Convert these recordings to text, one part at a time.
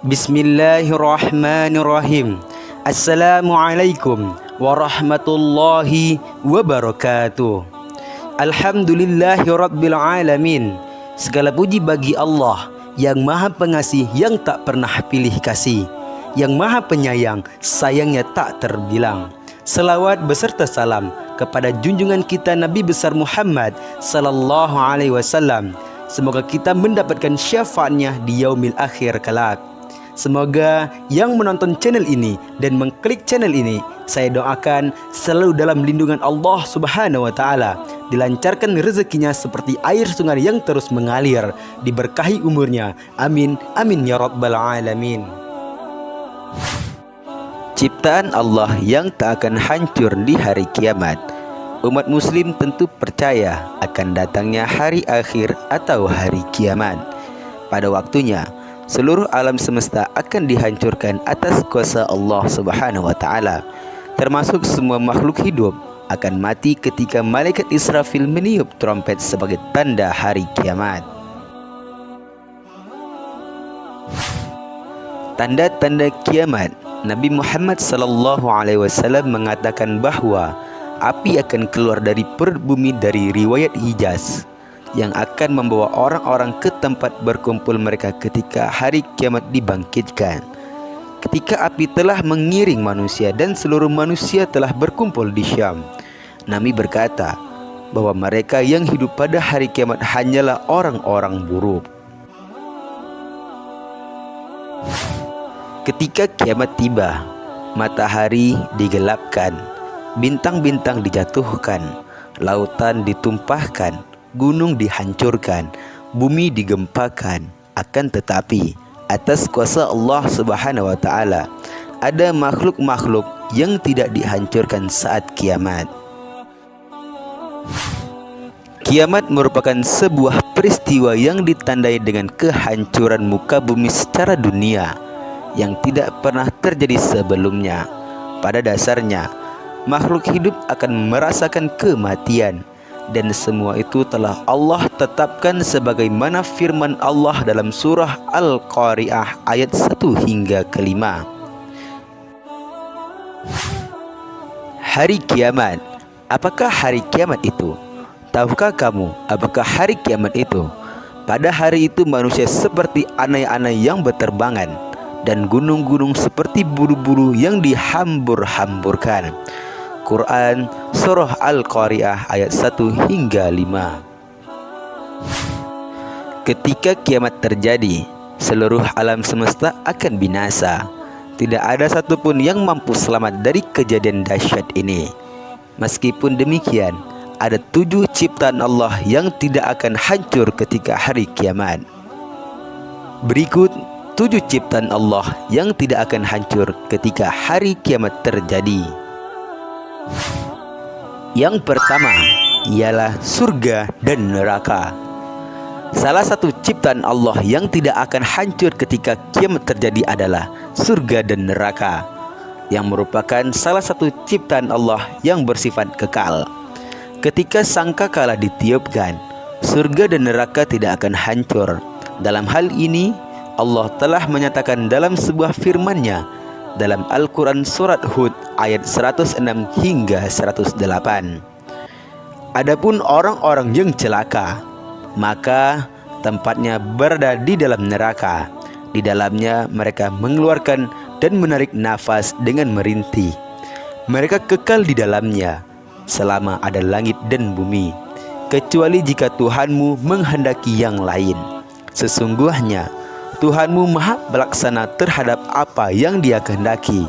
Bismillahirrahmanirrahim. Assalamualaikum warahmatullahi wabarakatuh. Alhamdulillahirabbil alamin. Segala puji bagi Allah yang Maha Pengasih, yang tak pernah pilih kasih, yang Maha Penyayang, sayangnya tak terbilang. Selawat beserta salam kepada junjungan kita Nabi besar Muhammad sallallahu alaihi wasallam. Semoga kita mendapatkan syafaatnya di yaumil akhir kelak. Semoga yang menonton channel ini dan mengklik channel ini, saya doakan selalu dalam lindungan Allah Subhanahu wa taala, dilancarkan rezekinya seperti air sungai yang terus mengalir, diberkahi umurnya. Amin amin ya rabbal alamin. Ciptaan Allah yang tak akan hancur di hari kiamat. Umat muslim tentu percaya akan datangnya hari akhir atau hari kiamat. Pada waktunya seluruh alam semesta akan dihancurkan atas kuasa Allah Subhanahu wa taala. Termasuk semua makhluk hidup akan mati ketika malaikat Israfil meniup trompet sebagai tanda hari kiamat. Tanda-tanda kiamat. Nabi Muhammad sallallahu alaihi wasallam mengatakan bahwa api akan keluar dari perut bumi dari riwayat Hijaz, yang akan membawa orang-orang ke tempat berkumpul mereka ketika hari kiamat dibangkitkan. Ketika api telah mengiring manusia dan seluruh manusia telah berkumpul di Syam, Nabi berkata bahwa mereka yang hidup pada hari kiamat hanyalah orang-orang buruk. Ketika kiamat tiba, matahari digelapkan, bintang-bintang dijatuhkan, lautan ditumpahkan, gunung dihancurkan, bumi digempakan. Akan tetapi atas kuasa Allah Subhanahu wa taala ada makhluk-makhluk yang tidak dihancurkan saat kiamat. Kiamat merupakan sebuah peristiwa yang ditandai dengan kehancuran muka bumi secara dunia yang tidak pernah terjadi sebelumnya. Pada dasarnya, makhluk hidup akan merasakan kematian, dan semua itu telah Allah tetapkan sebagaimana firman Allah dalam surah Al-Qari'ah ayat 1 hingga ke-5. Hari kiamat. Apakah hari kiamat itu? Tahukah kamu apakah hari kiamat itu? Pada hari itu manusia seperti anai-anai yang berterbangan, dan gunung-gunung seperti buru-buru yang dihambur-hamburkan. Quran surah Al-Qari'ah ayat 1 hingga 5. Ketika kiamat terjadi, seluruh alam semesta akan binasa. Tidak ada satupun yang mampu selamat dari kejadian dahsyat ini. Meskipun demikian, ada 7 ciptaan Allah yang tidak akan hancur ketika hari kiamat. Berikut 7 ciptaan Allah yang tidak akan hancur ketika hari kiamat terjadi. Yang pertama ialah surga dan neraka. Salah satu ciptaan Allah yang tidak akan hancur ketika kiamat terjadi adalah surga dan neraka, yang merupakan salah satu ciptaan Allah yang bersifat kekal. Ketika sangkakala ditiupkan, surga dan neraka tidak akan hancur. Dalam hal ini Allah telah menyatakan dalam sebuah firman-Nya dalam Al-Quran surat Hud ayat 106 hingga 108. Adapun orang-orang yang celaka, maka tempatnya berada di dalam neraka. Di dalamnya mereka mengeluarkan dan menarik nafas dengan merintih. Mereka kekal di dalamnya selama ada langit dan bumi, kecuali jika Tuhanmu menghendaki yang lain. Sesungguhnya Tuhanmu maha pelaksana terhadap apa yang Dia kehendaki.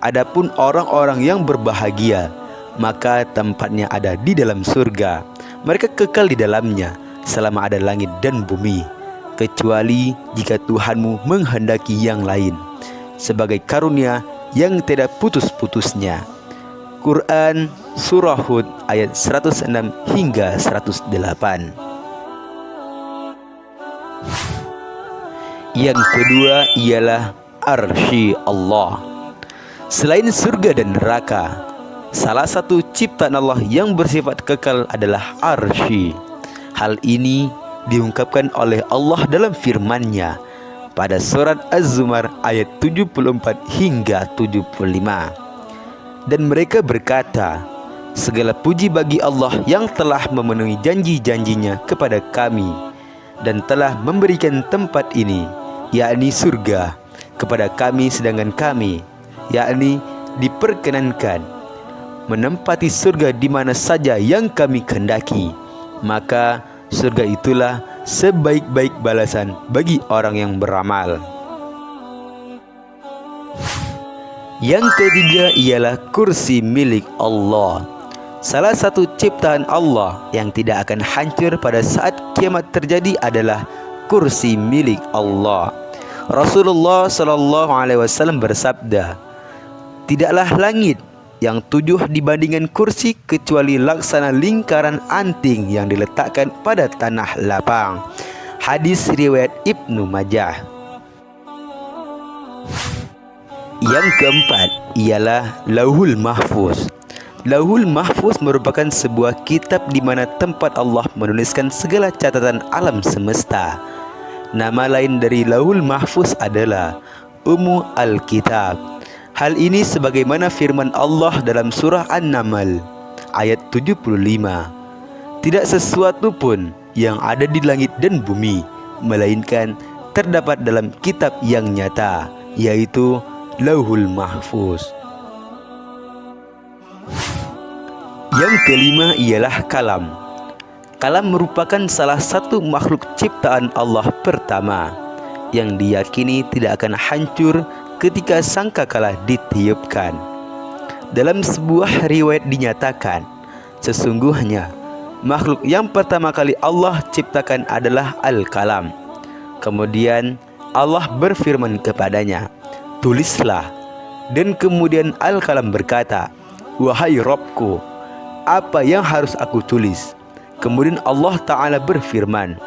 Adapun orang-orang yang berbahagia, maka tempatnya ada di dalam surga. Mereka kekal di dalamnya selama ada langit dan bumi, kecuali jika Tuhanmu menghendaki yang lain, sebagai karunia yang tidak putus-putusnya. Quran surah Hud ayat 106 hingga 108. Yang kedua ialah arsy Allah. Selain surga dan neraka, salah satu ciptaan Allah yang bersifat kekal adalah arsy. Hal ini diungkapkan oleh Allah dalam firman-Nya pada surat Az-Zumar ayat 74 hingga 75. Dan mereka berkata, segala puji bagi Allah yang telah memenuhi janji-janjinya kepada kami dan telah memberikan tempat ini, yakni surga, kepada kami, sedangkan kami, yakni diperkenankan menempati surga di mana saja yang kami kehendaki. Maka surga itulah sebaik-baik balasan bagi orang yang beramal. Yang ketiga ialah kursi milik Allah. Salah satu ciptaan Allah yang tidak akan hancur pada saat kiamat terjadi adalah kursi milik Allah. Rasulullah SAW bersabda, tidaklah langit yang 7 dibandingkan kursi kecuali laksana lingkaran anting yang diletakkan pada tanah lapang. Hadis riwayat Ibnu Majah. Yang keempat ialah Lauhul Mahfuz. Lauhul Mahfuz merupakan sebuah kitab di mana tempat Allah menuliskan segala catatan alam semesta. Nama lain dari Lauhul Mahfuz adalah Al-Kitab. Hal ini sebagaimana firman Allah dalam surah An-Naml ayat 75. Tidak sesuatu pun yang ada di langit dan bumi melainkan terdapat dalam kitab yang nyata, yaitu Lauhul Mahfuz. Yang kelima ialah kalam. Kalam merupakan salah satu makhluk ciptaan Allah pertama yang diyakini tidak akan hancur ketika sangkakala ditiupkan. Dalam sebuah riwayat dinyatakan, sesungguhnya makhluk yang pertama kali Allah ciptakan adalah Al-Kalam. Kemudian Allah berfirman kepadanya, tulislah. Dan kemudian Al-Kalam berkata, wahai Rabbku, apa yang harus aku tulis? Kemudian Allah Ta'ala berfirman,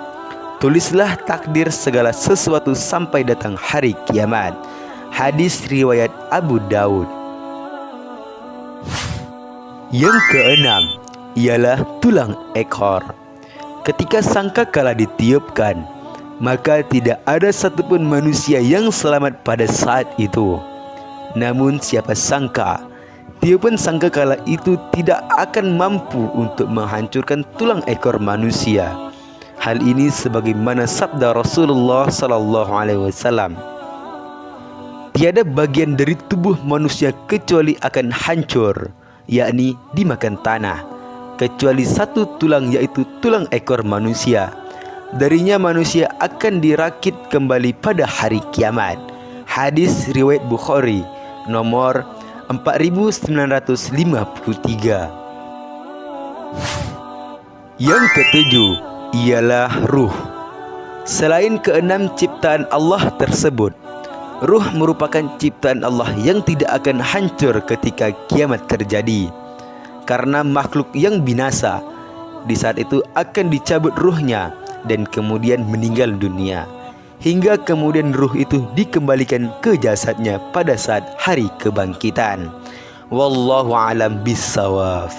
tulislah takdir segala sesuatu sampai datang hari kiamat. Hadis riwayat Abu Daud. Yang keenam ialah tulang ekor. Ketika sangkakala ditiupkan, maka tidak ada satupun manusia yang selamat pada saat itu. Namun siapa sangka tiupan sangkakala itu tidak akan mampu untuk menghancurkan tulang ekor manusia. Hal ini sebagaimana sabda Rasulullah SAW, tiada bagian dari tubuh manusia kecuali akan hancur, yakni dimakan tanah, kecuali satu tulang, yaitu tulang ekor manusia. Darinya manusia akan dirakit kembali pada hari kiamat. Hadis riwayat Bukhari nomor 4953. Yang ketujuh ialah ruh. Selain keenam ciptaan Allah tersebut, ruh merupakan ciptaan Allah yang tidak akan hancur ketika kiamat terjadi. Karena makhluk yang binasa di saat itu akan dicabut ruhnya dan kemudian meninggal dunia, hingga kemudian ruh itu dikembalikan ke jasadnya pada saat hari kebangkitan. Wallahu a'lam bissawab.